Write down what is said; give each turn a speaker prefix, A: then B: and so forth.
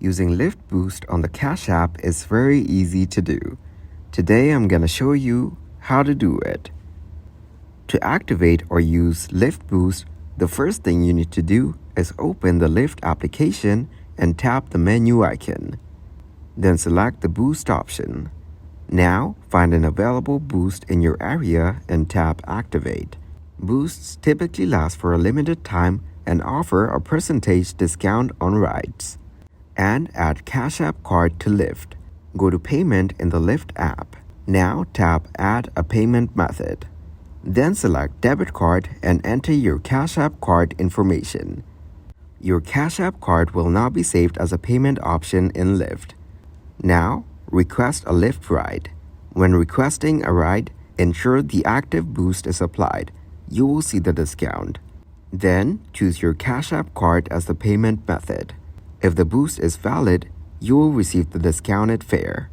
A: Using Lyft Boost on the Cash app is very easy to do. Today I'm going to show you how to do it. To activate or use Lyft Boost, the first thing you need to do is open the Lyft application and tap the menu icon. Then select the Boost option. Now find an available boost in your area and tap Activate. Boosts typically last for a limited time and offer a percentage discount on rides. And add Cash App card to Lyft. Go to Payment in the Lyft app. Now tap Add a payment method. Then select Debit card and enter your Cash App card information. Your Cash App card will now be saved as a payment option in Lyft. Now, request a Lyft ride. When requesting a ride, ensure the active boost is applied. You will see the discount. Then, choose your Cash App card as the payment method. If the boost is valid, you will receive the discounted fare.